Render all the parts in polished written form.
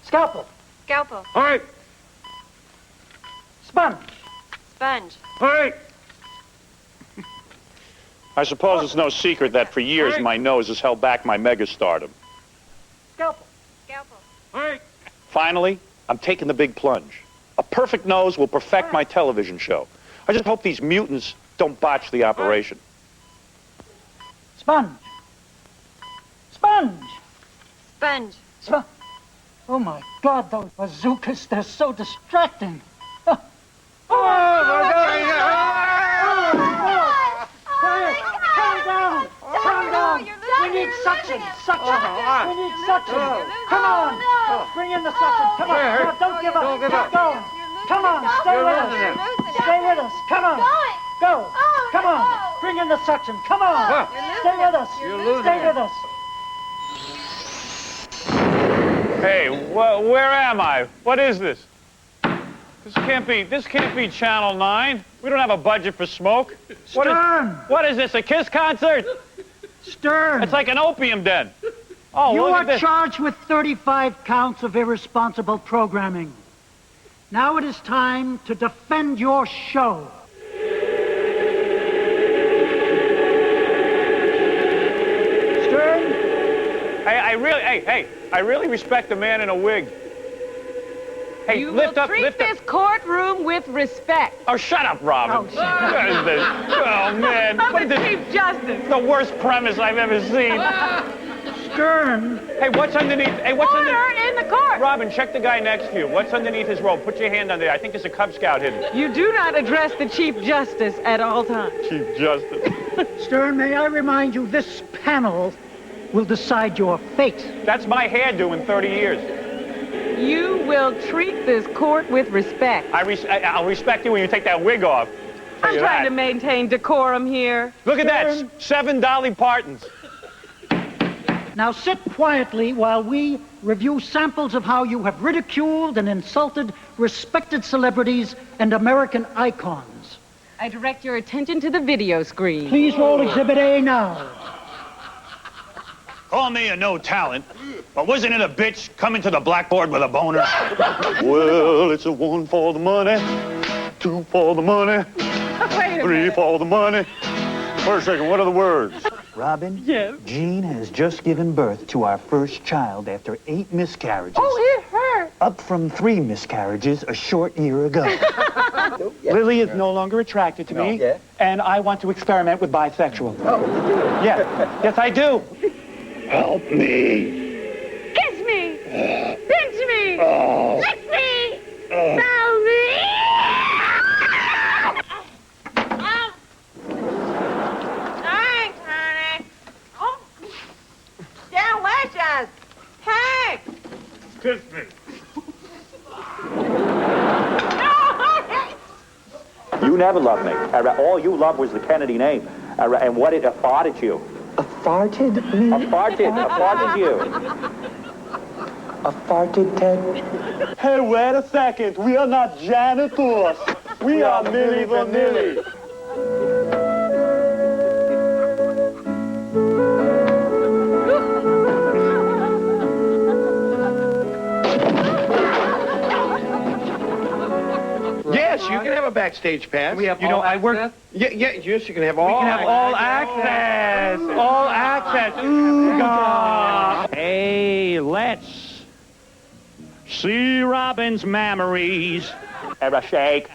Scalpel. Scalpel. All right. Sponge. Sponge. All right. I suppose it's no secret that for years my nose has held back my megastardom. Scalpel. Scalpel. All right. Finally, I'm taking the big plunge. A perfect nose will perfect my television show. I just hope these mutants don't botch the operation. Sponge. Sponge. Sponge. Sponge. Oh, my God, those bazookas, they're so distracting. Oh. Quiet. Calm down. Calm down. We need suction. Suction. We need suction. Come on. Bring in the suction. Come on. Come on. Don't give up. Keep going. Come on. Stay with us. Stay with us. Come on. Go. Come on. Bring in the suction. Come on. Stay with us. Stay with us. Hey, where am I? What is this? This can't be Channel 9. We don't have a budget for smoke. Stern. What is this, a Kiss concert? Stern. It's like an opium den. Oh, You look are at this. charged with 35 counts of irresponsible programming. Now it is time to defend your show. Stern. I really respect a man in a wig. Hey, You lift will up, treat lift this up. courtroom with respect. Oh, shut up, Robin. Oh, shut up. What is this? Oh, man. Of What is the this? Chief Justice. The worst premise I've ever seen. Stern. Hey, what's underneath? Hey, what's Order underneath? in the court. Robin, check the guy next to you. What's underneath his robe? Put your hand under there. I think there's a Cub Scout hidden. You do not address the Chief Justice at all times. Chief Justice. Stern, may I remind you, this panel will decide your fate. That's my hairdo in 30 years. You will treat this court with respect. I'll respect you when you take that wig off. Tell I'm you trying that. to maintain decorum here. Look at that. 7 Dolly Partons. Now sit quietly while we review samples of how you have ridiculed and insulted respected celebrities and American icons. I direct your attention to the video screen. Please roll Exhibit A now. Call me a no talent, but wasn't it a bitch coming to the blackboard with a boner? Well, it's a 1 for the money, 2 for the money, Wait a 3 minute. for the money. Wait a second, what are the words? Robin? Yes. Jean has just given birth to our first child after 8 miscarriages. Oh, it hurt. Up from 3 miscarriages a short year ago. Lily is no longer attracted to me, and I want to experiment with bisexual. Oh. Yes, I do. Help me. Kiss me. Pinch me. Oh. Lick me. Smell me. Thanks, honey. Oh, delicious. Hey. Kiss me. You never loved me. All you loved was the Kennedy name. And what it farted you. A farted me? A farted you. A farted Ted? Hey, wait a second. We are not janitors. We are Milli Vanilli. Yes, you can have a backstage pass. We have you know, all I work. access? Yes, you can have all. We can have all access. All access. Ooh, God. Hey, let's see Robin's memories. Ever shake,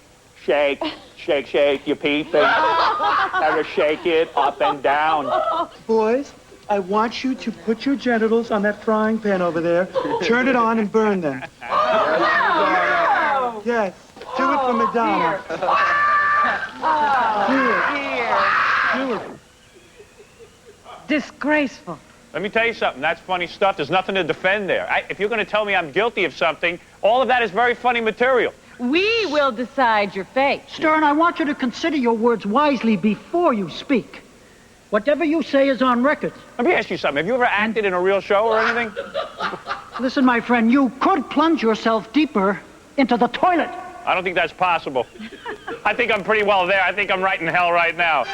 shake, shake, shake your pee-pee. Ever shake it up and down. Boys, I want you to put your genitals on that frying pan over there, turn it on and burn them. Yes, do it for Madonna. Do it. Disgraceful. Let me tell you something. That's funny stuff. There's nothing to defend there. If you're going to tell me I'm guilty of something, all of that is very funny material. We will decide your fate. Stern, I want you to consider your words wisely before you speak. Whatever you say is on record. Let me ask you something. Have you ever acted in a real show or anything? Listen, my friend, you could plunge yourself deeper into the toilet. I don't think that's possible. I think I'm pretty well there. I think I'm right in hell right now.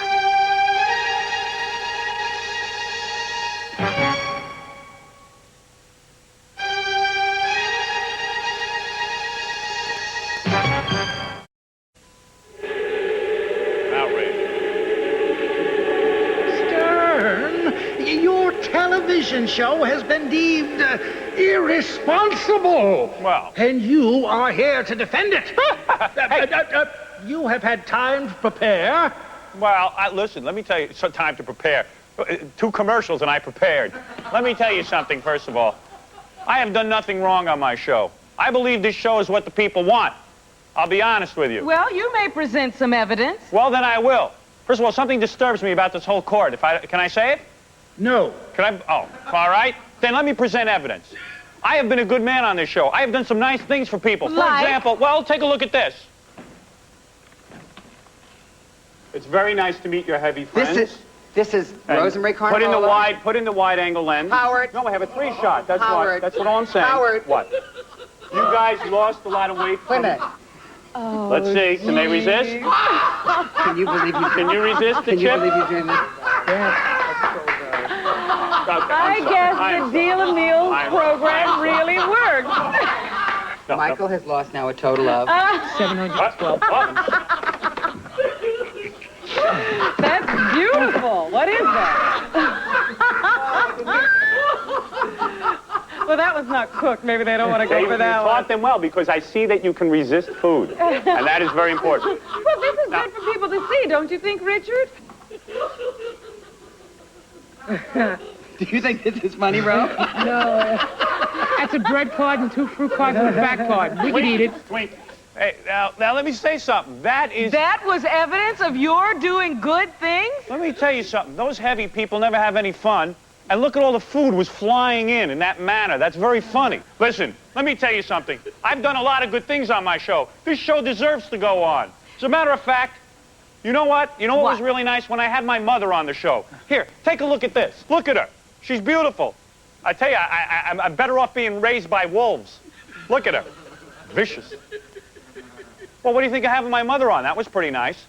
television show has been deemed irresponsible. Well. And you are here to defend it. You have had time to prepare. Well, listen, let me tell you, it's time to prepare. 2 commercials and I prepared. Let me tell you something, first of all. I have done nothing wrong on my show. I believe this show is what the people want. I'll be honest with you. Well, you may present some evidence. Well, then I will. First of all, something disturbs me about this whole court. Can I say it? No. Can I? Oh, all right. Then let me present evidence. I have been a good man on this show. I have done some nice things for people. For example, well, take a look at this. It's very nice to meet your heavy friends. This is Rosemary Carnivola. Put in the wide angle lens. Howard. No, I have a 3-shot. That's Howard. That's what all I'm saying. Howard. What? You guys lost a lot of weight. Wait a minute. Oh, let's see. Can they resist? Can you believe you Can you resist the Can you chip? believe you doing this? I guess the Deal a Meal program really worked. Michael has lost now a total of 712. That's beautiful. What is that? Well, that was not cooked. Maybe they don't want to go for that You one. taught them well because I see that you can resist food, and that is very important. Well, this is good for people to see, don't you think, Richard? Do you think this is funny, Ro? No. That's a bread card and 2 fruit cards and a back card. We can eat it. Wait. Hey, now let me say something. That was evidence of your doing good things? Let me tell you something. Those heavy people never have any fun. And look at all the food was flying in that manner. That's very funny. Listen, let me tell you something. I've done a lot of good things on my show. This show deserves to go on. As a matter of fact, you know what? You know what was really nice? When I had my mother on the show. Here, take a look at this. Look at her. She's beautiful. I tell you, I'm better off being raised by wolves. Look at her. Vicious. Well, what do you think of having my mother on? That was pretty nice.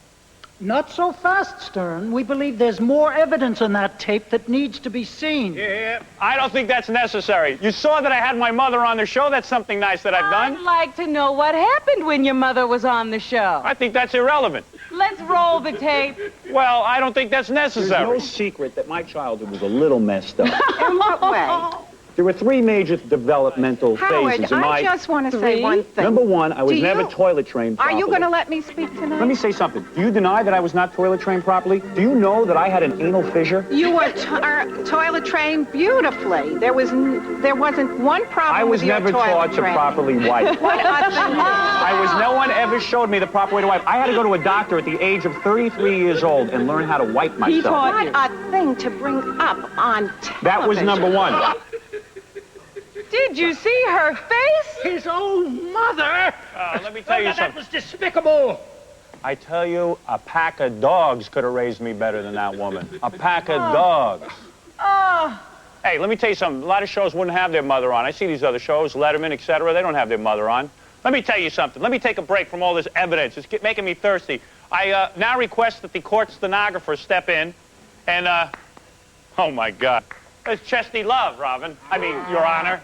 Not so fast, Stern. We believe there's more evidence in that tape that needs to be seen. Yeah, I don't think that's necessary. You saw that I had my mother on the show. That's something nice that I've done. I'd like to know what happened when your mother was on the show. I think that's irrelevant. Let's roll the tape. Well, I don't think that's necessary. There's no secret that my childhood was a little messed up. In what way? There were 3 major developmental phases in my... I just want to say one thing. Number 1, I was never toilet trained properly. Are you going to let me speak tonight? Let me say something. Do you deny that I was not toilet trained properly? Do you know that I had an anal fissure? You were toilet trained beautifully. There wasn't one problem with your toilet I was never taught to properly wipe. No one ever showed me the proper way to wipe. I had to go to a doctor at the age of 33 years old and learn how to wipe myself. What a thing to bring up on television. That was number 1. Did you see her face? His own mother. Let me tell you something. That was despicable. I tell you, a pack of dogs could have raised me better than that woman. A pack of dogs. Oh. Hey, let me tell you something. A lot of shows wouldn't have their mother on. I see these other shows, Letterman, etc. They don't have their mother on. Let me tell you something. Let me take a break from all this evidence. It's making me thirsty. I now request that the court stenographer step in and, oh, my God. It's Chesty Love, Robin. I mean, Your Honor.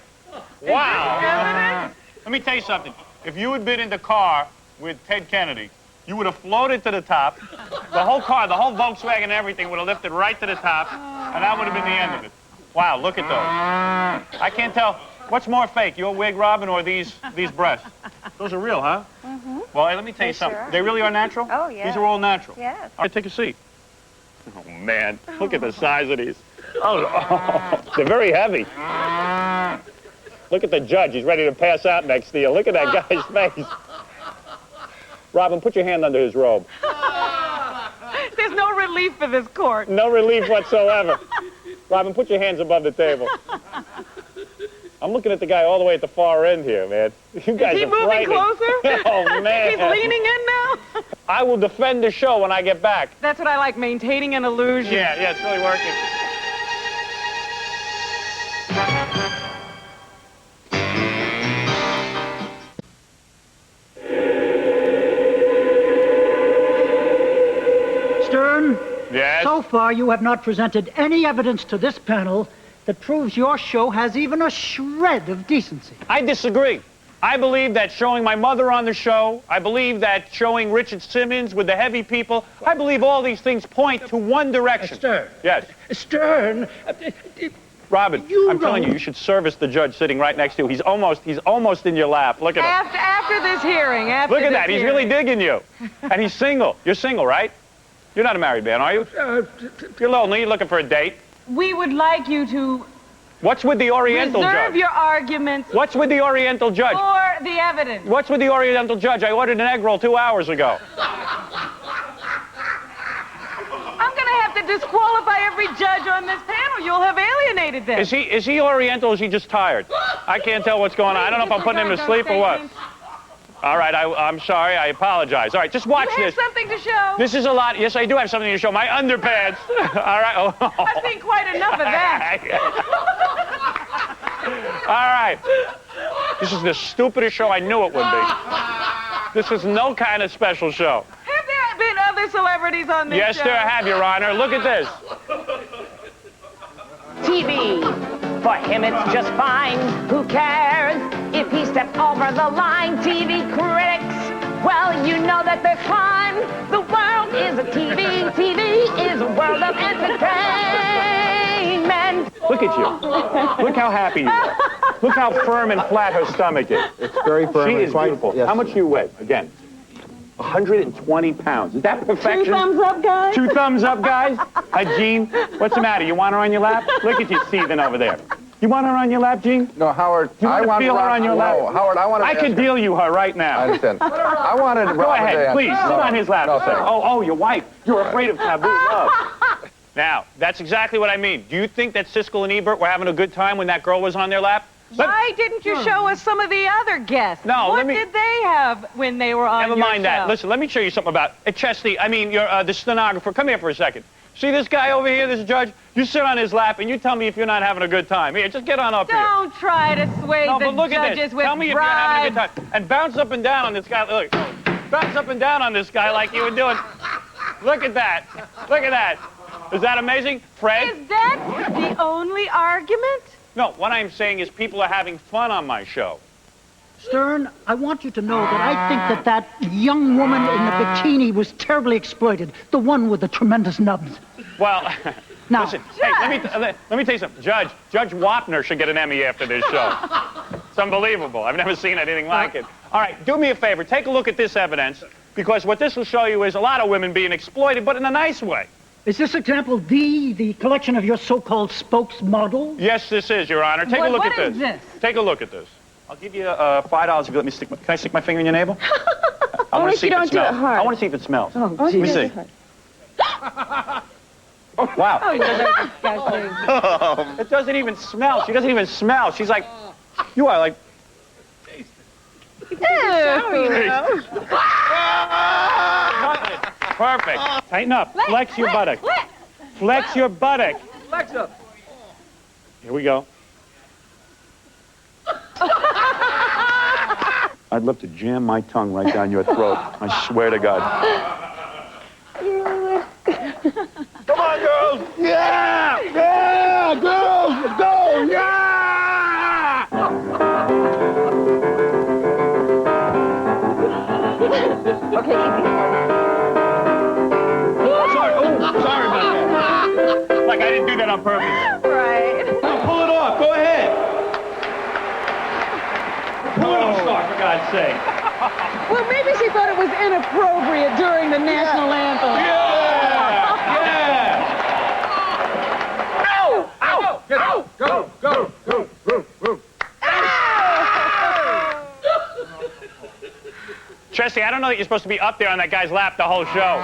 Wow. Let me tell you something. If you had been in the car with Ted Kennedy, you would have floated to the top. The whole car, the whole Volkswagen and everything would have lifted right to the top, and that would have been the end of it. Wow, look at those. I can't tell. What's more fake, your wig, Robin, or these breasts? Those are real, huh? Mm-hmm. Well, hey, let me tell you something. Sure. They really are natural? Oh, yeah. These are all natural? Yes. All right, take a seat. Oh, man. Look at the size of these. Oh, they're very heavy. Look at the judge. He's ready to pass out next to you. Look at that guy's face. Robin, put your hand under his robe. There's no relief for this court. No relief whatsoever. Robin, put your hands above the table. I'm looking at the guy all the way at the far end here, man. You guys Is he are moving frightening. closer? Oh, man. He's leaning in now? I will defend the show when I get back. That's what I like, maintaining an illusion. Yeah, it's really working. Stern, Yes? so far you have not presented any evidence to this panel that proves your show has even a shred of decency. I disagree. I believe that showing my mother on the show, I believe that showing Richard Simmons with the heavy people, I believe all these things point to one direction. Stern. Yes. Stern, Robin, I'm telling you, you should service the judge sitting right next to you. He's almost in your lap. Look at him. After this hearing, Look at that. He's really digging you. And he's single. You're single, right? You're not a married man, are you? You're lonely. You're looking for a date. We would like you to What's with the Oriental reserve judge? your arguments What's with the Oriental judge? for the evidence. What's with the Oriental judge? I ordered an egg roll 2 hours ago. I'm going to have to disqualify every judge on this panel. You'll have alienated them. Is he Oriental or is he just tired? I can't tell what's going on. I don't know if I'm putting him to sleep or what. All right, I'm sorry. I apologize. All right, just watch You have this. something to show. This is a lot. Yes, I do have something to show. My underpants. All right. Oh. I've seen quite enough of that. All right. This is the stupidest show I knew it would be. This is no kind of special show. Have there been other celebrities on this Yes, show? there have, Your Honor. Look at this. TV. For him it's just fine. Who cares if he stepped over the line? TV critics, well, you know that they're fine. The world is a TV. TV is a world of entertainment. Look at you. Look how happy you are. Look how firm and flat her stomach is. It's very firm. She and is quite- beautiful. yes. How much do you weigh? Again. 120 pounds. Is that perfection? 2 thumbs up, guys. 2 thumbs up, guys? Jean, what's the matter? You want her on your lap? Look at you seething over there. You want her on your lap, Jean? No, Howard, You want to feel her on your lap? No, Howard, I want to... I could deal you her right now. I understand. I wanted... Go ahead, please. Sit on his lap. No, sir. Oh, your wife. You're afraid of taboo love. Now, that's exactly what I mean. Do you think that Siskel and Ebert were having a good time when that girl was on their lap? Why didn't you show us some of the other guests? No, what did they have when they were on Never your mind that. show? Listen, let me show you something about Chesty. I mean, you're the stenographer. Come here for a second. See this guy over here, this judge? You sit on his lap and you tell me if you're not having a good time. Here, just get on up here. Don't try to sway No, the but look at judges this. with Tell me if you're having a bribes. good time. And bounce up and down on this guy. Look, bounce up and down on this guy like you were doing. Look at that. Look at that. Is that amazing? Fred? Is that the only argument? No, what I'm saying is people are having fun on my show. Stern, I want you to know that I think that young woman in the bikini was terribly exploited. The one with the tremendous nubs. Well, Now, listen, hey, let me tell you something. Judge Wapner should get an Emmy after this show. It's unbelievable. I've never seen anything like it. All right, do me a favor. Take a look at this evidence, because what this will show you is a lot of women being exploited, but in a nice way. is this example the collection of your so-called spokesmodel? Yes, this is, Your Honor. Take a look at this. What is this? Take a look at this. I'll give you $5 if you let me stick. Can I stick my finger in your navel? I want to see if it smells. I want to see if it smells. Let me see. Oh, wow. It doesn't even smell. She doesn't even smell. She's like, you are like. Perfect. Tighten up. Flex your buttock. Flex your buttock. Flex up. Here we go. I'd love to jam my tongue right down your throat. I swear to God. Come on, girls. Yeah! Yeah! Girls! Go! Yeah! Sorry about that. Like I didn't do that on purpose. Right. No, pull it off. Go ahead. Pull it off, for God's sake. Well, maybe she thought it was inappropriate during the national anthem. Yeah! Ow! Ow! Get out! Go! Go! Go! Go! Go! Chesty, I don't know that you're supposed to be up there on that guy's lap the whole show.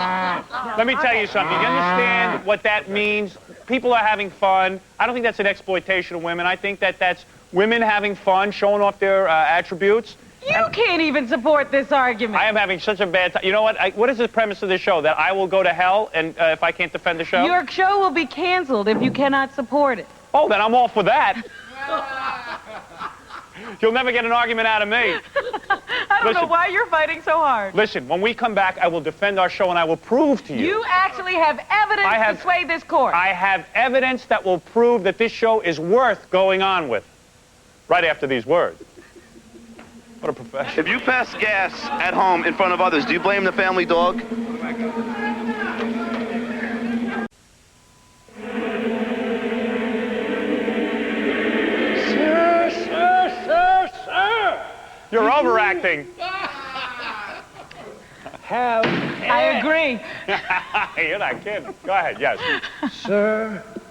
Let me tell you something. You understand what that means? People are having fun. I don't think that's an exploitation of women. I think that that's women having fun, showing off their attributes. You can't even support this argument. I am having such a bad time. You know what? What is the premise of this show? That I will go to hell and if I can't defend the show? Your show will be canceled if you cannot support it. Oh, then I'm all for that. You'll never get an argument out of me. I don't know why you're fighting so hard. Listen, when we come back, I will defend our show and I will prove to you. You actually have evidence to sway this court. I have evidence that will prove that this show is worth going on with. Right after these words. What a profession. If you pass gas at home in front of others, do you blame the family dog? You're overacting. I agree. You're not kidding. Go ahead, yes.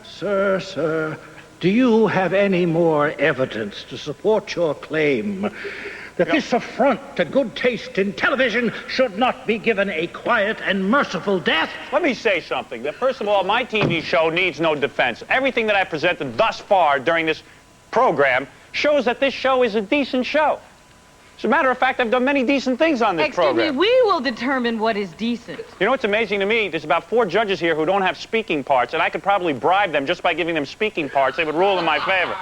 Sir, do you have any more evidence to support your claim that this affront to good taste in television should not be given a quiet and merciful death? Let me say something. That first of all, my TV show needs no defense. Everything that I presented thus far during this program shows that this show is a decent show. As a matter of fact, I've done many decent things on this program. Excuse me, we will determine what is decent. You know what's amazing to me? There's about 4 judges here who don't have speaking parts, and I could probably bribe them just by giving them speaking parts. They would rule in my favor.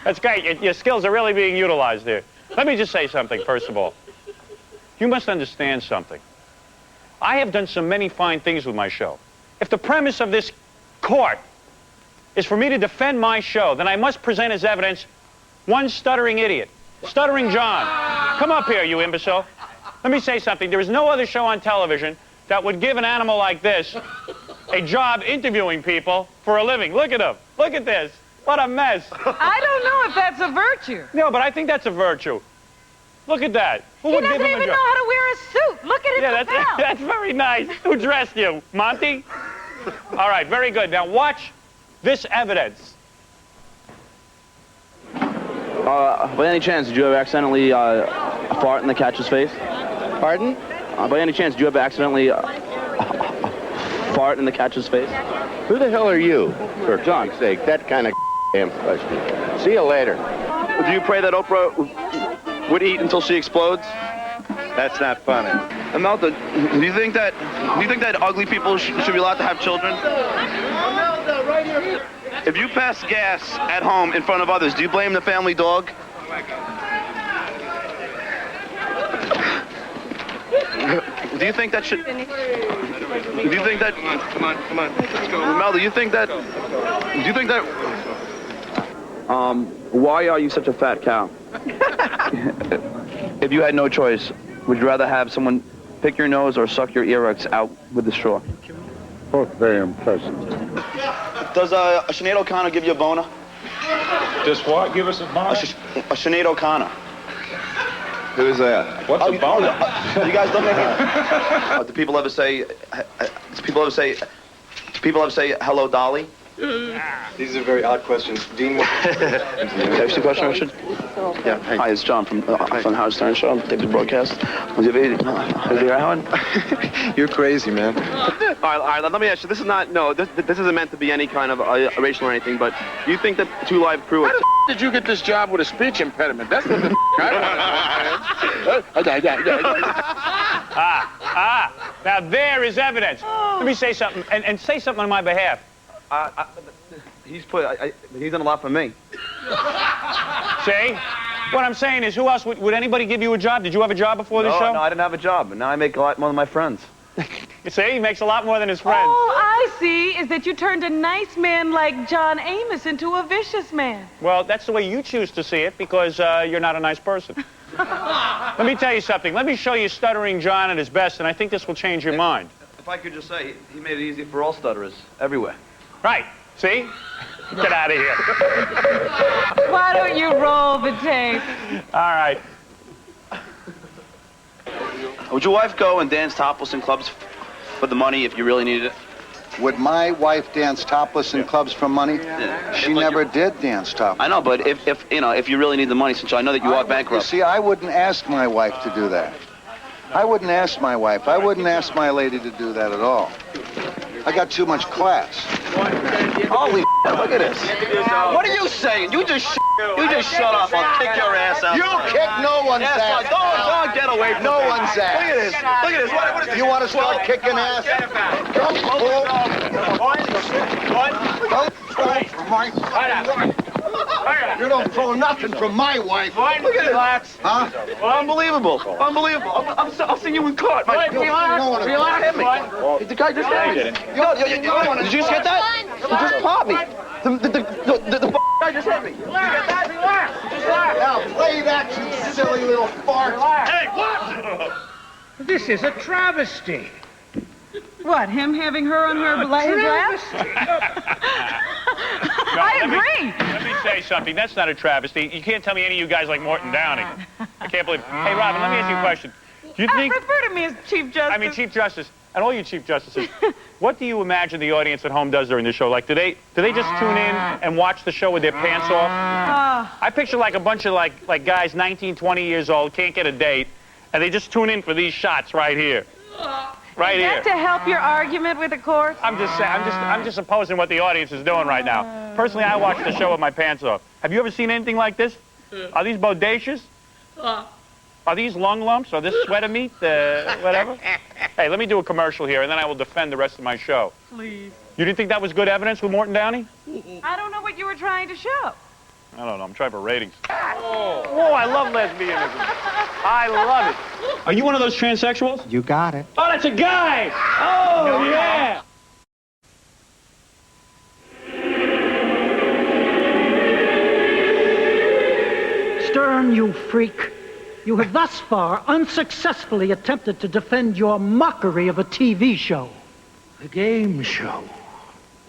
That's great. Your skills are really being utilized here. Let me just say something, first of all. You must understand something. I have done so many fine things with my show. If the premise of this court is for me to defend my show, then I must present as evidence one stuttering idiot. Stuttering John. Come up here, you imbecile. Let me say something. There is no other show on television that would give an animal like this a job interviewing people for a living. Look at him. Look at this. What a mess. I don't know if that's a virtue. No, but I think that's a virtue. Look at that. Who He would doesn't give him even a know job? how to wear a suit. Look at his lapel. That's very nice. Who dressed you? Monty? All right, very good. Now watch this evidence. By any chance, did you ever accidentally fart in the catcher's face? Pardon? By any chance, did you ever accidentally fart in the catcher's face? Who the hell are you? For John. God's sake, that kind of damn question. See you later. Do you pray that Oprah would eat until she explodes? That's not funny. Imelda, do you think that ugly people should be allowed to have children? If you pass gas at home in front of others, do you blame the family dog? Do you think that should... Do you think that... Come on, let's go. Mel, do you think that... Why are you such a fat cow? If you had no choice, would you rather have someone pick your nose or suck your earwax out with the straw? Both very unpleasant. Does a Sinead O'Connor give you a boner? Does what? Give us a boner? A Sinead O'Connor. Who's that? What's a boner? You guys don't make it. Do people ever say hello, Dolly? These are very odd questions. Dean, Ask the question, Richard? Yeah. Hi, it's John from Howard Stern Show. I'm taking the broadcast. you're crazy, man. All right, let me ask you. This isn't meant to be any kind of racial or anything, but do you think that Two Live Crew... How the did you get this job with a speech impediment? That's what the Now there is evidence. Let me say something, and say something on my behalf. He's done a lot for me. See? What I'm saying is, who else would anybody give you a job? Did you have a job before this show? No, I didn't have a job, and now I make a lot more than my friends. You see, he makes a lot more than his friends. All I see is that you turned a nice man like John Amos into a vicious man. Well, that's the way you choose to see it, because you're not a nice person. Let me tell you something. Let me show you Stuttering John at his best, and I think this will change your mind. If I could just say, he made it easy for all stutterers, everywhere. Right. See? Get out of here. Why don't you roll the tape? All right. Would your wife go and dance topless in clubs for the money if you really needed it? Would my wife dance topless in clubs for money? Yeah. She never did dance topless. I know, but if you really need the money, since I know that you are bankrupt. You see, I wouldn't ask my wife to do that. I wouldn't ask my wife. I wouldn't ask my lady to do that at all. I got too much class. Holy look at this. What are you saying? You just shut up. I'll kick your ass out. You kick no one's ass. Don't get away from no one's ass. Look at this. Look at this. What is this? You want to start kicking ass? Come You don't throw nothing from my wife. Look at this. Relax. Huh? Unbelievable. Unbelievable. I'll see you in court. Relax. Hit me. The guy just hit me. Did you just get that? He just popped me. The guy just hit me. Did you get that? Relax. Now play that, you silly little fart. Hey, what? This is a travesty. What, him having her on her his lap? I agree. Let me say something. That's not a travesty. You can't tell me any of you guys like Morton Downey. I can't believe it. Hey, Robin, let me ask you a question. Do you think... Refer to me as Chief Justice. I mean, Chief Justice, and all you Chief Justices, what do you imagine the audience at home does during the show? Like, do they just tune in and watch the show with their pants off? I picture like a bunch of like guys 19, 20 years old, can't get a date, and they just tune in for these shots right here. Right here. Is that to help your argument with the court? I'm just supposing what the audience is doing right now. Personally, I watch the show with my pants off. Have you ever seen anything like this? Are these bodacious? Are these lung lumps? Are this sweater meat? Whatever? Hey, let me do a commercial here, and then I will defend the rest of my show. Please. You didn't think that was good evidence with Morton Downey? I don't know what you were trying to show. I don't know. I'm trying for ratings. Oh, I love lesbianism. I love it. Are you one of those transsexuals? You got it. Oh, that's a guy! Oh, yeah! Stern, you freak. You have thus far unsuccessfully attempted to defend your mockery of a TV show. The game show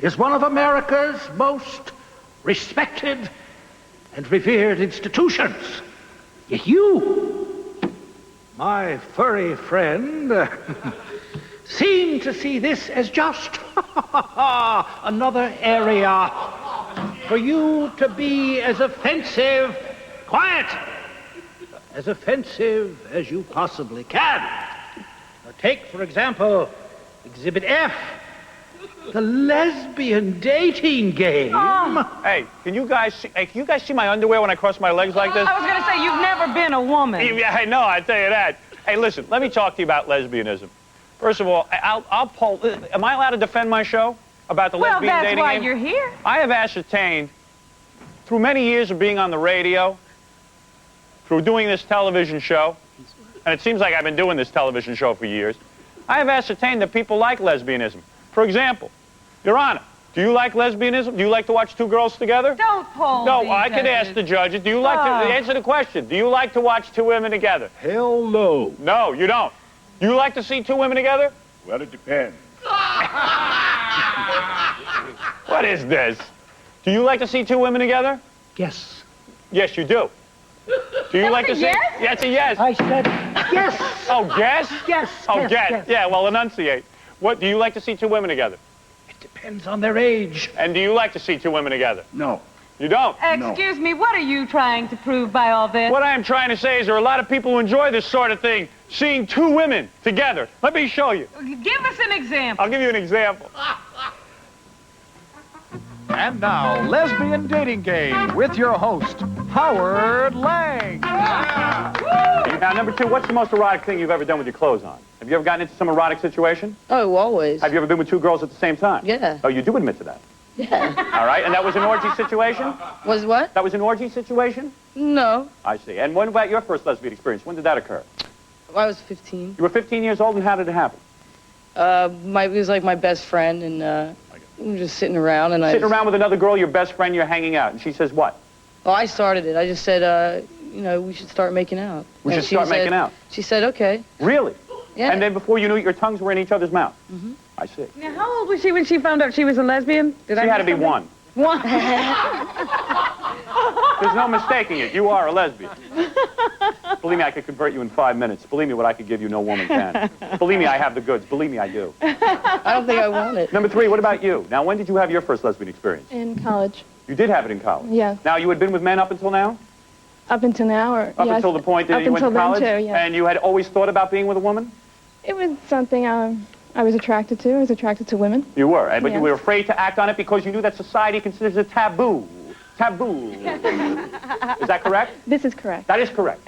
is one of America's most respected and revered institutions. Yet you, my furry friend, seem to see this as just another area for you to be as offensive, quiet, as offensive as you possibly can. Now take, for example, Exhibit F, the lesbian dating game. Hey, can you guys see my underwear when I cross my legs like this? I was going to say, you've never been a woman. Yeah, I know, I tell you that. Hey, listen, let me talk to you about lesbianism. First of all, I'll poll. Am I allowed to defend my show about the lesbian dating game? Well, that's why you're here. I have ascertained, through many years of being on the radio, through doing this television show, and it seems like I've been doing this television show for years, I have ascertained that people like lesbianism. For example, Your Honor, do you like lesbianism? Do you like to watch two girls together? Don't poll No, these I could ask the judges. Do you like to answer the question? Do you like to watch two women together? Hell no. No, you don't. Do you like to see two women together? Well, it depends. What is this? Do you like to see two women together? Yes. Yes, you do. Do you like to see? Yes? Yeah, it's a yes. I said yes. Oh, guess? Yes. Oh, yes, guess. yes. Yeah, well, enunciate. What, do you like to see two women together? It depends on their age. And do you like to see two women together? No. You don't? Excuse me, what are you trying to prove by all this? What I am trying to say is there are a lot of people who enjoy this sort of thing, seeing two women together. Let me show you. Give us an example. I'll give you an example. And now, Lesbian Dating Game with your host, Howard Lang. Now, number two, what's the most erotic thing you've ever done with your clothes on? Have you ever gotten into some erotic situation? Oh, always. Have you ever been with two girls at the same time? Yeah. Oh, you do admit to that? Yeah. All right, and that was an orgy situation? Was what? That was an orgy situation? No. I see. And what about your first lesbian experience? When did that occur? I was 15. You were 15 years old, and how did it happen? It was like my best friend, and we were just sitting around, and Sitting around with another girl, your best friend, you're hanging out, and she says what? Well, I started it. I just said, we should start making out. We should start making out? She said, okay. Really? Yeah. And then before you knew it, your tongues were in each other's mouth? Mm-hmm. I see. Now, how old was she when she found out she was a lesbian? She had to be one. One. There's no mistaking it. You are a lesbian. Believe me, I could convert you in 5 minutes. Believe me, what I could give you, no woman can. Believe me, I have the goods. Believe me, I do. I don't think I want it. Number three, what about you? Now, when did you have your first lesbian experience? In college. You did have it in college? Yeah. Now, you had been with men up until now? Up until now, or Up until the point that you went to college? Then too, yeah. And you had always thought about being with a woman? It was something I was attracted to. I was attracted to women. You were, but you Yes. were afraid to act on it because you knew that society considers it taboo. Taboo. Is that correct? This is correct. That is correct.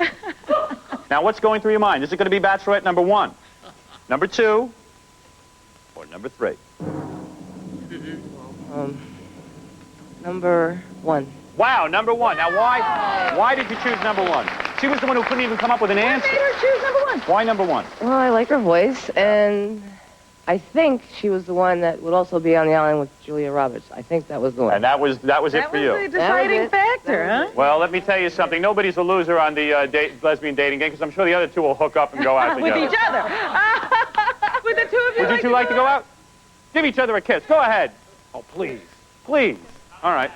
Now, what's going through your mind? Is it going to be Bachelorette number one, number two, or number three? Number one. Wow, number one. Now, why did you choose number one? She was the one who couldn't even come up with an answer. What made her choose number one? Why number one? Well, I like her voice, and I think she was the one that would also be on the island with Julia Roberts. I think that was the one. And that was it for you. That was the deciding factor, huh? Well, let me tell you something. Nobody's a loser on the lesbian dating game because I'm sure the other two will hook up and go out With together. each other. Would the two of you Would you two like to go out? Give each other a kiss. Go ahead. Oh, please. Please. All right.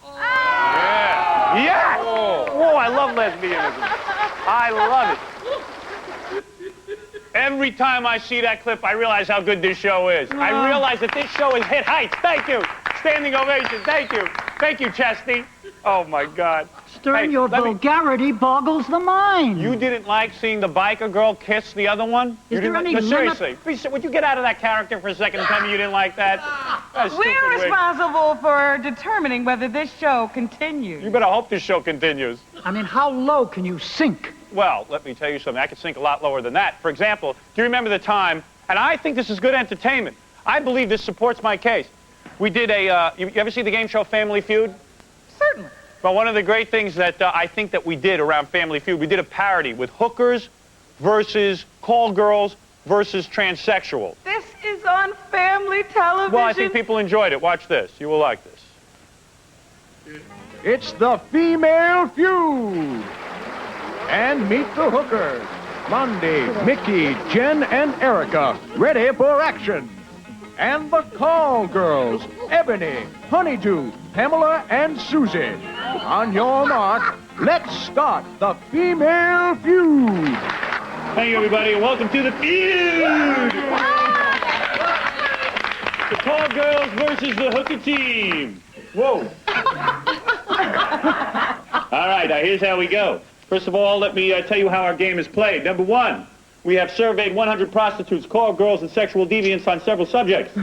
Yeah. Yes! Whoa, I love lesbianism. I love it. Every time I see that clip, I realize how good this show is. I realize that this show has hit heights. Thank you. Standing ovation. Thank you. Thank you, Chesty. Oh, my God. Stern, your vulgarity boggles the mind. You didn't like seeing the biker girl kiss the other one? Is there any seriously, would you get out of that character for a second and tell me you didn't like that? We're responsible for determining whether this show continues. You better hope this show continues. I mean, how low can you sink? Well, let me tell you something. I could sink a lot lower than that. For example, do you remember the time, and I think this is good entertainment. I believe this supports my case. We did you ever see the game show Family Feud? Certainly. Well, one of the great things that I think that we did around Family Feud, we did a parody with hookers versus call girls versus transsexuals. This is on family television. Well, I think people enjoyed it. Watch this. You will like this. It's the Female Feud. And meet the hookers. Blondie, Mickey, Jen, and Erica, ready for action. And the call girls, Ebony, Honeydew, Pamela, and Susie. On your mark, let's start the Female Feud. Thank you, everybody, and welcome to the feud. The call girls versus the hooker team. Whoa. All right, now here's how we go. First of all, let me tell you how our game is played. Number one, we have surveyed 100 prostitutes, call girls, and sexual deviants on several subjects.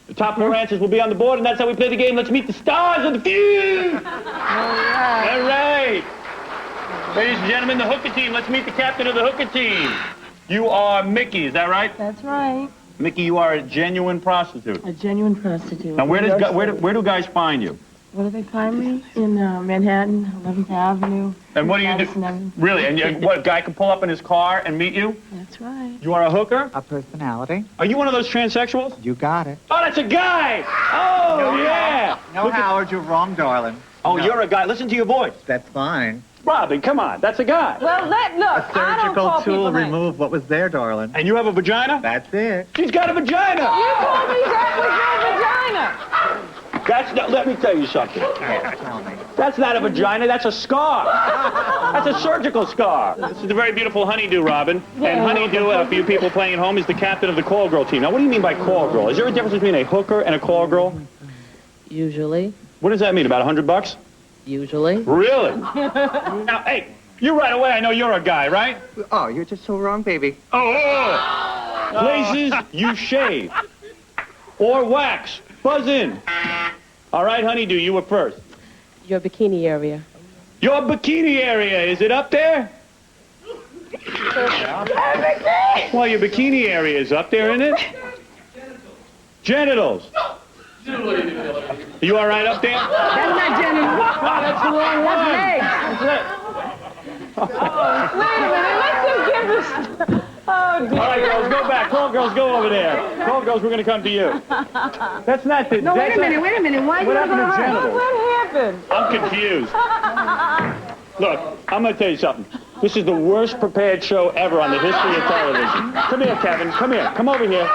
The top 4 answers will be on the board, and that's how we play the game. Let's meet the stars of the feud. All right. Ladies and gentlemen, the hooker team. Let's meet the captain of the hooker team. You are Mickey, is that right? That's right. Mickey, you are a genuine prostitute. A genuine prostitute. Now, where do guys find you? Where do they find me? In Manhattan, 11th Avenue. And what do you do? Really? And what, a guy can pull up in his car and meet you? That's right. You are a hooker? A personality. Are you one of those transsexuals? You got it. Oh, that's a guy! Oh, No, yeah! No, Howard, you're wrong, darling. Oh, No. you're a guy. Listen to your voice. That's fine. Robin, come on. That's a guy. Well, look, A I don't surgical call tool people names. remove what was there, darling. And you have a vagina? That's it. She's got a vagina! You told me that was your vagina. That's not, let me tell you something. Yeah, tell me. That's not a vagina, that's a scar. That's a surgical scar. This is the very beautiful Honeydew, Robin. And Honeydew, for you people playing at home, is the captain of the call girl team. Now, what do you mean by call girl? Is there a difference between a hooker and a call girl? Usually. What does that mean, about $100? Usually. Really? Now, hey, you right away, I know you're a guy, right? Oh, you're just so wrong, baby. Oh! Places you shave. Or wax. Buzz in. All right, Honeydew, you were first. Your bikini area. Your bikini area, is it up there? Well, your bikini area is up there, isn't it? Genitals. You all right up there? That's not genitals. That's the wrong one. That's legs. Wait a minute, let's just give this... Oh, dear. All right, girls, go back. Call girls, go over there. Call girls, we're going to come to you. That's not the... No, wait a minute. Why what happened to genitals? What happened? I'm confused. Look, I'm going to tell you something. This is the worst prepared show ever on the history of television. Come here, Kevin. Come here. Come over here.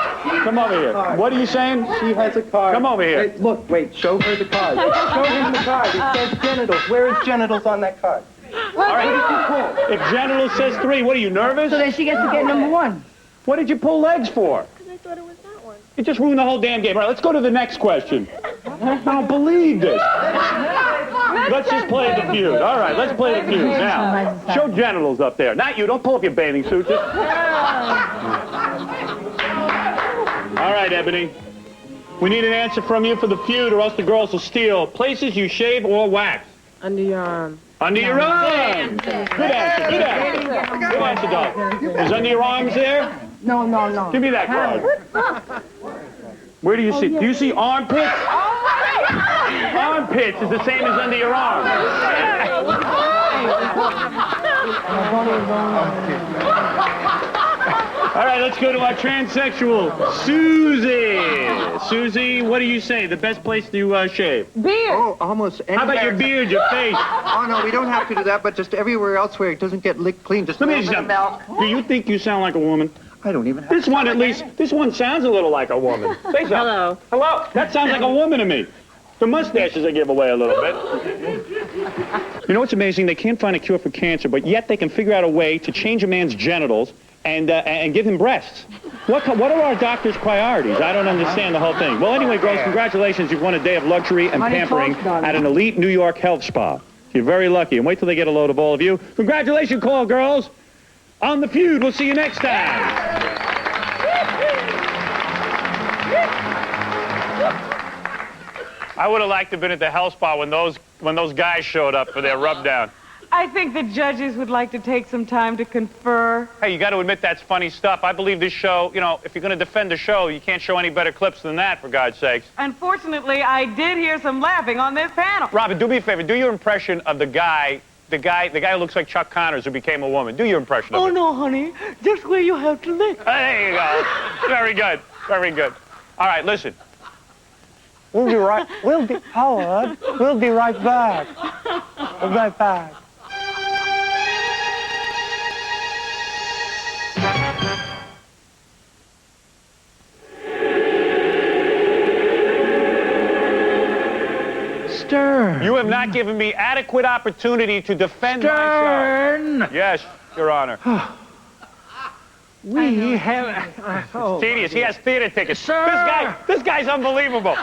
Come over here. What are you saying? She has a card. Come over here. Wait, look, wait, show her the card. Show him the card. It says genitals. Where is genitals on that card? All right. If genitals says 3, what are you, nervous? So then she gets to get number 1. What did you pull legs for? Because I thought it was that one. You just ruined the whole damn game. All right, let's go to the next question. I don't believe this. Let's just play the feud. All right, let's play the feud. Now, show genitals up there. Not you. Don't pull up your bathing suit. Just... All right, Ebony. We need an answer from you for the feud, or else the girls will steal. Places you shave or wax. Under your arm. Under your arms. Good answer. Good answer. Good answer, dog. Is under your arms there? No. Give me that card. Where do you see? Do you see armpits? Armpits is the same as under your arm. All right, let's go to our transsexual, Susie. Susie, what do you say? The best place to shave? Beard. Oh, almost anywhere. How about your beard, your face? Oh, no, we don't have to do that, but just everywhere else where it doesn't get licked clean. Just Let me ask you something. Do you think you sound like a woman? I don't even have This one, at least, this one sounds a little like a woman. Say something. Hello. Hello? That sounds like a woman to me. The mustaches I give away a little bit. You know what's amazing? They can't find a cure for cancer, but yet they can figure out a way to change a man's genitals and give him breasts. What are our doctors' priorities? I don't understand the whole thing. Well, anyway, girls, congratulations. You've won a day of luxury and pampering at an elite New York health spa. You're very lucky. And wait till they get a load of all of you. Congratulations, call girls. On The Feud. We'll see you next time. I would have liked to have been at the health spa when those guys showed up for their rub down. I think the judges would like to take some time to confer. Hey, you got to admit that's funny stuff. I believe this show, you know, if you're going to defend the show, you can't show any better clips than that, for God's sakes. Unfortunately, I did hear some laughing on this panel. Robin, do me a favor. Do your impression of the guy who looks like Chuck Connors who became a woman. Do your impression of him. Oh, no, honey. Just where you have to lick. There you go. Very good. Very good. All right, listen. We'll be right back. We'll be right back. We'll be right back. Stern. You have not given me adequate opportunity to defend my show. Yes, Your Honor. We have... It's tedious. He has theater tickets. Sir. This guy's unbelievable.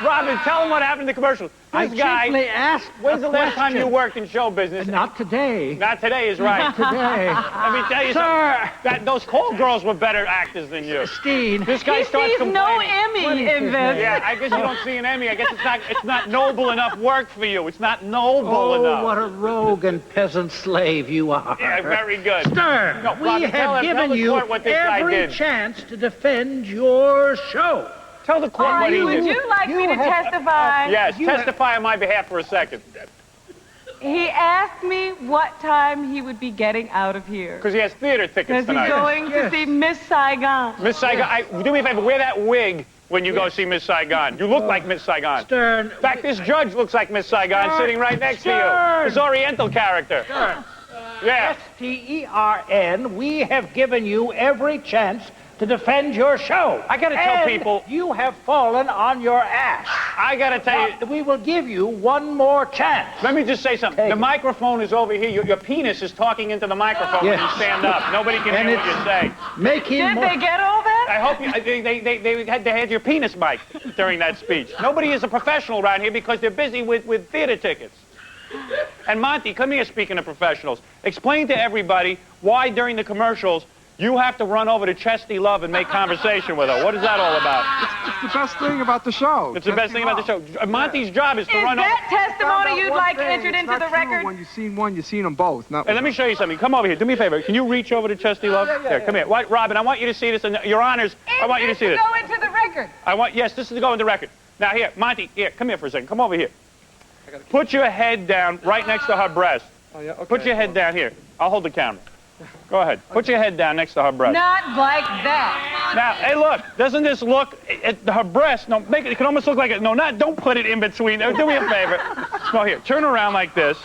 Robin, tell him what happened in the commercial. This guy... simply asked When's the last time you worked in show business? Not today. Not today is right. Not today. Let me tell you something. Those call girls were better actors than you. Steen. This guy starts complaining. no Emmy in this. Yeah, I guess you don't see an Emmy. I guess it's not noble enough work for you. It's not noble enough. Oh, what a rogue and peasant slave you are. Yeah, very good. Stern, No, we Robin, have given you every chance to defend your show. Tell the court what he did. Would you like me to testify? Yes, testify on my behalf for a second. He asked me what time he would be getting out of here. Because he has theater tickets Because tonight. he's going to see Miss Saigon. Miss Saigon, do me a favor, wear that wig when you go see Miss Saigon. You look like Miss Saigon. Stern. In fact, this judge looks like Miss Saigon sitting right next to you. This Oriental character. Stern. Yeah. S-T-E-R-N, we have given you every chance to defend your show. I gotta tell people... you have fallen on your ass. I gotta tell you... We will give you one more chance. Let me just say something. The microphone is over here. Your penis is talking into the microphone when you stand up. Nobody can hear what you say. Did they get all that? I hope you... They had your penis mic during that speech. Nobody is a professional around here because they're busy with theater tickets. And Monty, come here, speaking of professionals. Explain to everybody why during the commercials you have to run over to Chesty Love and make conversation with her. What is that all about? It's the best thing about the show. It's the best thing about the show. Monty's job is to run over... Is that testimony you'd like entered into the record? When you've seen one, you've seen them both. Hey, let me show you something. Come over here. Do me a favor. Can you reach over to Chesty Love? Here, come here. Robin, I want you to see this. And Your Honors, I want you to see this. Go into the record. Yes, this is to go in the record. Now, here, Monty, here, come here for a second. Come over here. Put your head down right next to her breast. Oh, yeah, okay. Put your head down here. I'll hold the camera. Go ahead. Put your head down next to her breast. Not like that. Now, hey, look. Doesn't this look at her breast? No, make it. It can almost look like it. No, don't put it in between. Do me a favor. No, here. Turn around like this,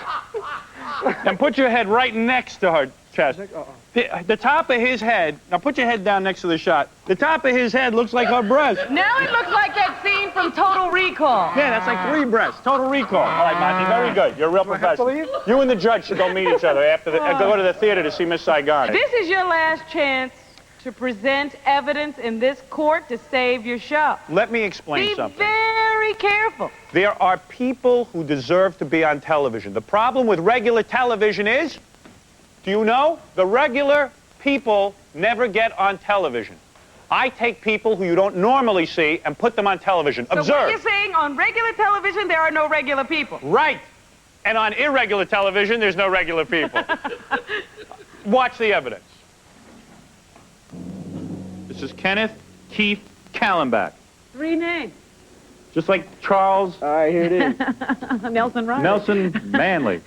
and put your head right next to her chest. The top of his head. Now, put your head down next to the shot. The top of his head looks like her breast. Now it looks like that scene from Total Recall. Yeah, that's like 3 breasts. Total Recall. All right, Monty, very good. You're a real professional. You and the judge should go meet each other after go to the theater to see Miss Saigon. This is your last chance to present evidence in this court to save your show. Let me explain something. Be very careful. There are people who deserve to be on television. The problem with regular television is, do you know, the regular people never get on television. I take people who you don't normally see and put them on television. So Observe. what you're saying, on regular television, there are no regular people. Right. And on irregular television, there's no regular people. Watch the evidence. This is Kenneth Keith Callenbach. 3 names. Just like Charles. All right, here it is. Nelson Riley. Nelson Manley.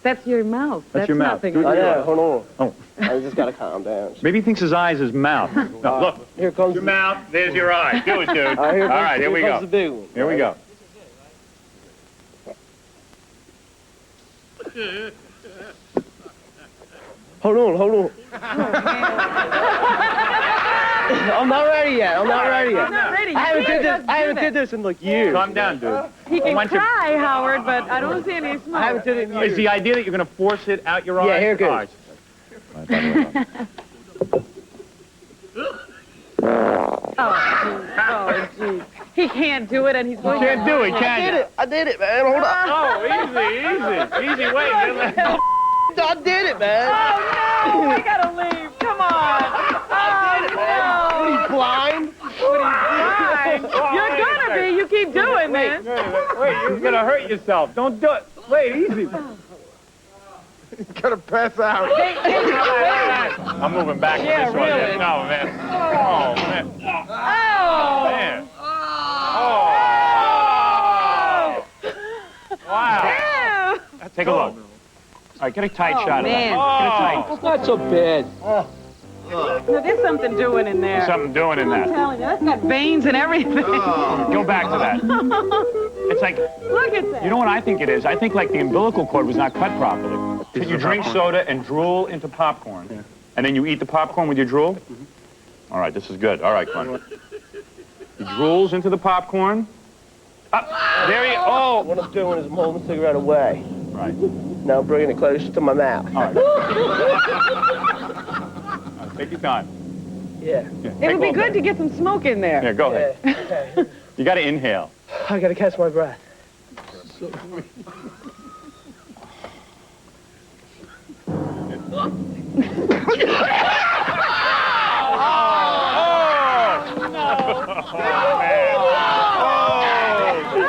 That's your mouth. That's your mouth. Oh, yeah, hold on. Oh. I just got to calm down. Maybe he thinks his eye is his mouth. No, look. Here comes your mouth. There's your eye. Do it, dude. All right, here we go. The big one. Here we go. Hold on. I'm not ready yet. I'm not ready yet. I'm not ready. I haven't You did this. can't I haven't do did this in like years. Calm down, dude. He can Why don't you- cry, Howard, but I don't see any smoke. I haven't did it in years. Is the idea that you're going to force it out your eyes? Yeah, here it goes. All right. Oh, geez. He can't do it, and he's going can't do it, can you? I did it, man. Hold up. Oh, easy, wait. I did it, man. Oh, no, I gotta leave. Come on. I did it, man. What, are you blind? You're gonna be. You keep doing this. Wait, you're going to hurt yourself. Don't do it. Wait, easy. He's gonna pass out. I'm moving back to Yeah, this one. really. No, man. Oh, man. Oh. Man. Oh. Wow. Ew. Take a look. All right, get a tight shot man. of that. Get a tight. It's not so bad. No, there's something doing in there. There's something doing in I'm that. telling you, that's got veins and everything. Go back to that. It's like, Look at that. you know what I think it is? I think like the umbilical cord was not cut properly. Did you drink soda and drool into popcorn? Yeah. And then you eat the popcorn with your drool? All right, this is good. All right, Glenn. He drools into the popcorn. There he, oh! What I'm doing is I'm holding the cigarette away. Right. Now I'm bringing it closer to my mouth. All right. Take your time. Yeah. It would be good to get some smoke in there. Yeah, go ahead. Okay. You got to inhale. I gotta catch my breath.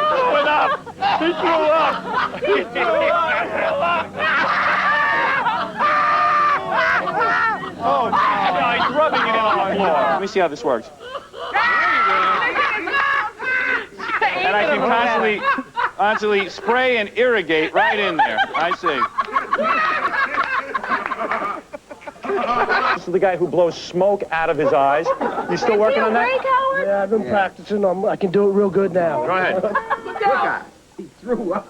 He threw up! He threw up! Oh, no, he's rubbing it on the floor. Let me see how this works. And I can constantly spray and irrigate right in there. I see. This is the guy who blows smoke out of his eyes. You still working on that? Yeah, I've been practicing. I can do it real good now. Go ahead. Look out. He threw up.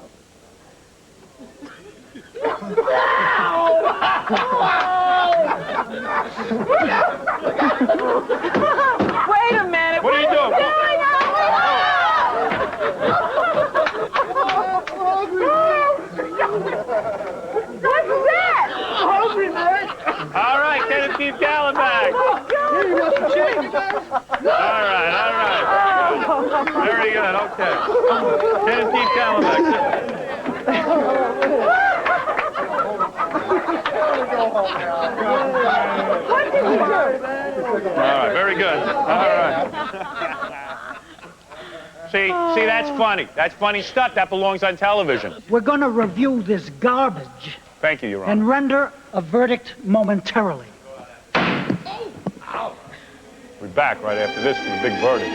Wait a minute. What are you doing? What's that? Hungry, man. All right, Kenneth Keith Gallenbach. All right. Very good, okay. Kenneth Keith Gallenbach. What did you do? All right, very good. All right. See, that's funny. That's funny stuff. That belongs on television. We're going to review this garbage Thank you, Your Honor. and render a verdict momentarily. We're back right after this for the big verdict.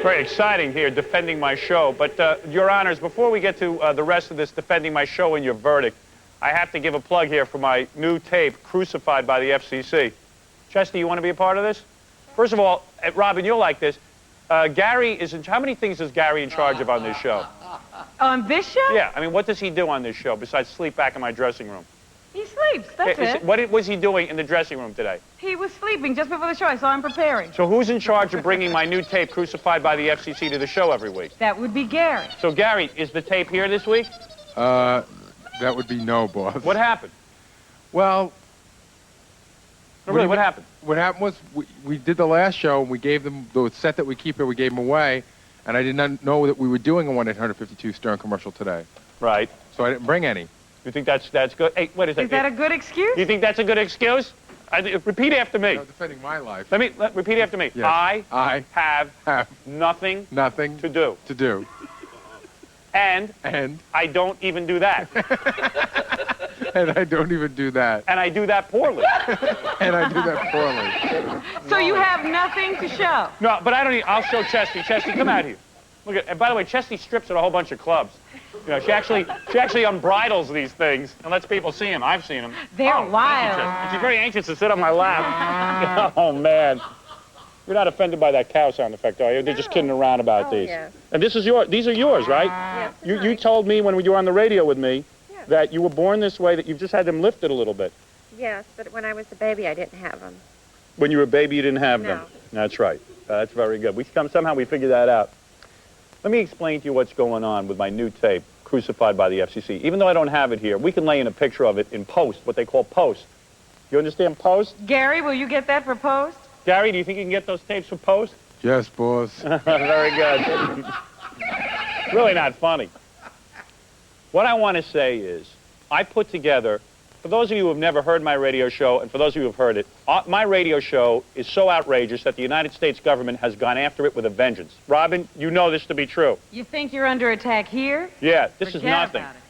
Very exciting here, defending my show. But, Your Honors, before we get to the rest of this defending my show and your verdict, I have to give a plug here for my new tape, Crucified by the FCC. Chesty, you want to be a part of this? First of all, Robin, you'll like this. Gary is in... How many things is Gary in charge of on this show? On this show? Yeah, I mean, what does he do on this show besides sleep back in my dressing room? He sleeps, that's it. What was he doing in the dressing room today? He was sleeping just before the show. I saw him preparing. So who's in charge of bringing my new tape, Crucified by the FCC, to the show every week? That would be Gary. So, Gary, is the tape here this week? That would be no, boss. What happened? Well... No, really, what happened? What happened was we did the last show, and we gave them the set that we keep here, we gave them away, and I did not know that we were doing a 1-852 Stern commercial today. Right. So I didn't bring any. You think that's good? Hey, wait a second. Is that a good excuse? You think that's a good excuse? Repeat after me. I'm defending my life. Repeat after me. Yes. I have nothing to do. To do. And I don't even do that. And I don't even do that. And I do that poorly. And I do that poorly. So you have nothing to show? No, but I don't need... I'll show Chesty. Chesty, come out here. Look at... And by the way, Chesty strips at a whole bunch of clubs. You know, she actually unbridles these things and lets people see them. I've seen them. They're wild. She's very anxious to sit on my lap. Oh, man. You're not offended by that cow sound effect, are you? They're just kidding around about these. Yeah. And these are yours, right? Yes. You told me when you were on the radio with me that you were born this way, that you've just had them lifted a little bit. Yes, but when I was a baby, I didn't have them. When you were a baby, you didn't have them. No. That's right. That's very good. Somehow we figured that out. Let me explain to you what's going on with my new tape, Crucified by the FCC. Even though I don't have it here, we can lay in a picture of it in post, what they call post. You understand post? Gary, will you get that for post? Gary, do you think you can get those tapes for post? Yes, boss. Very good. Really not funny. What I want to say is, I put together, for those of you who have never heard my radio show, and for those of you who have heard it, my radio show is so outrageous that the United States government has gone after it with a vengeance. Robin, you know this to be true. You think you're under attack here? Yeah, this is Forget nothing. about it.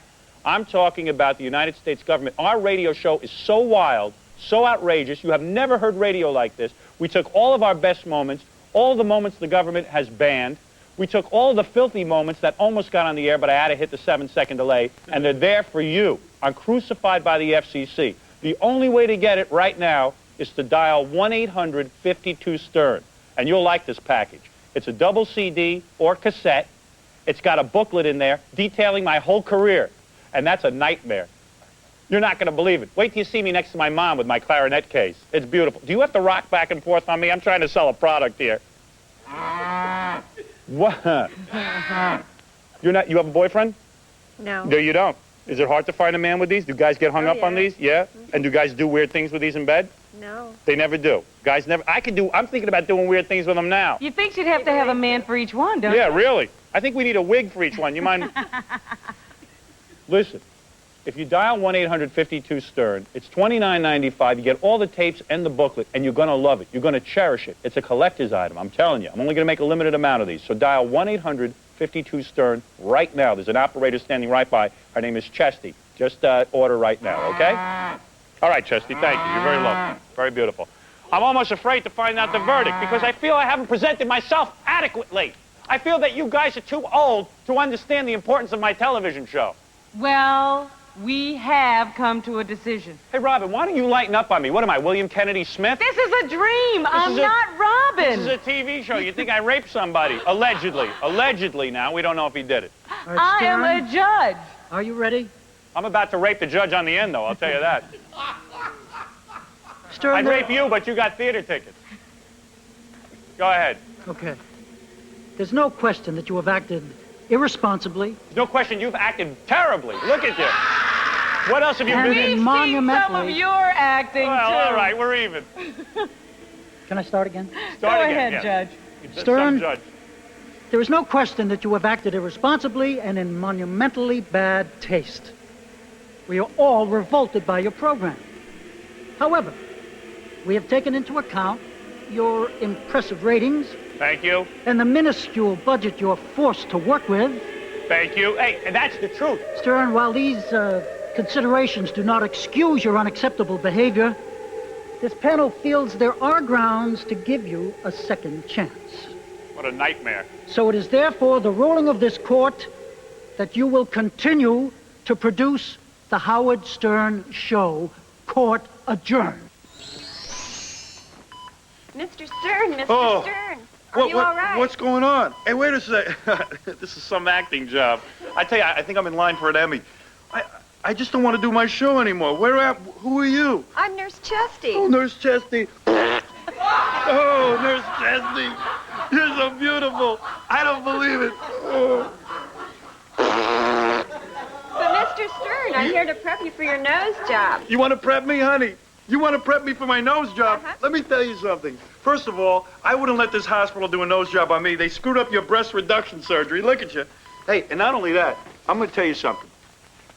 I'm talking about the United States government. Our radio show is so wild, so outrageous. You have never heard radio like this. We took all of our best moments, all the moments the government has banned. We took all the filthy moments that almost got on the air, but I had to hit the 7-second delay, and they're there for you on Crucified by the FCC. The only way to get it right now is to dial 1-800-52-STERN, and you'll like this package. It's a double CD or cassette. It's got a booklet in there detailing my whole career, and that's a nightmare. You're not going to believe it. Wait till you see me next to my mom with my clarinet case. It's beautiful. Do you have to rock back and forth on me? I'm trying to sell a product here. What? You have a boyfriend? No. No, you don't. Is it hard to find a man with these? Do guys get hung up on these? Yeah? And do guys do weird things with these in bed? No. They never do. Guys never. I'm thinking about doing weird things with them now. You think you'd have to have a man for each one, don't you? Yeah, really. I think we need a wig for each one. You mind? Listen, if you dial 1-800-52-STERN, it's $29.95. You get all the tapes and the booklet, and you're going to love it. You're going to cherish it. It's a collector's item, I'm telling you. I'm only going to make a limited amount of these. So dial 1-800-52-STERN right now. There's an operator standing right by. Her name is Chesty. Just order right now, okay? All right, Chesty, thank you. You're very lovely. Very beautiful. I'm almost afraid to find out the verdict because I feel I haven't presented myself adequately. I feel that you guys are too old to understand the importance of my television show. Well, we have come to a decision. Hey, Robin, why don't you lighten up on me? What am I, William Kennedy Smith? This is a dream. I'm not Robin. This is a TV show. You think I raped somebody? Allegedly. Allegedly now. We don't know if he did it. All right, I am Stern, a judge. Are you ready? I'm about to rape the judge on the end, though. I'll tell you that. Stern, I'd rape you, but you got theater tickets. Go ahead. Okay. There's no question that you have acted irresponsibly. There's no question you've acted terribly. Look at you. What else have you been We've in? seen some of your acting, Well, too. all right, we're even. Can I start again? Start Go again, ahead, yeah. Judge. Stern, Judge. there is no question that you have acted irresponsibly and in monumentally bad taste. We are all revolted by your program. However, we have taken into account your impressive ratings. Thank you. And the minuscule budget you're forced to work with. Thank you. Hey, and that's the truth. Stern, while these considerations do not excuse your unacceptable behavior, this panel feels there are grounds to give you a second chance. What a nightmare. So it is therefore the ruling of this court that you will continue to produce the Howard Stern Show. Court adjourned. Mr. Stern, Mr. Oh. Stern. Are you all right? What's going on? Hey, wait a sec. This is some acting job. I tell you, I think I'm in line for an Emmy. I just don't want to do my show anymore. Who are you? I'm Nurse Chesty. Oh, Nurse Chesty. Oh, Nurse Chesty. You're so beautiful. I don't believe it. Oh. But Mr. Stern, I'm here to prep you for your nose job. You want to prep me, honey? You want to prep me for my nose job? Let me tell you something. First of all, I wouldn't let this hospital do a nose job on me. They screwed up your breast reduction surgery. Look at you. Hey, and not only that, I'm going to tell you something.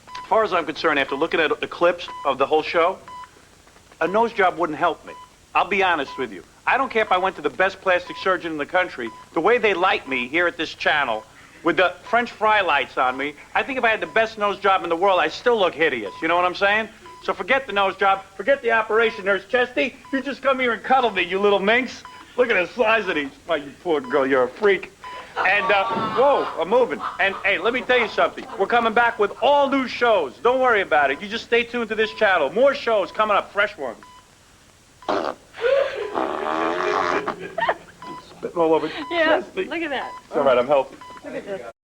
As far as I'm concerned, after looking at the clips of the whole show, a nose job wouldn't help me. I'll be honest with you. I don't care if I went to the best plastic surgeon in the country. The way they light me here at this channel, with the French fry lights on me, I think if I had the best nose job in the world, I still look hideous. You know what I'm saying? So forget the nose job, forget the operation, Nurse Chesty. You just come here and cuddle me, you little minx. Look at the size of these. Oh, you poor girl, you're a freak. And, whoa, I'm moving. And, hey, let me tell you something. We're coming back with all new shows. Don't worry about it. You just stay tuned to this channel. More shows coming up, fresh ones. dripping all over Yeah, Chesty. look at that. It's all right, I'm healthy. Look at this.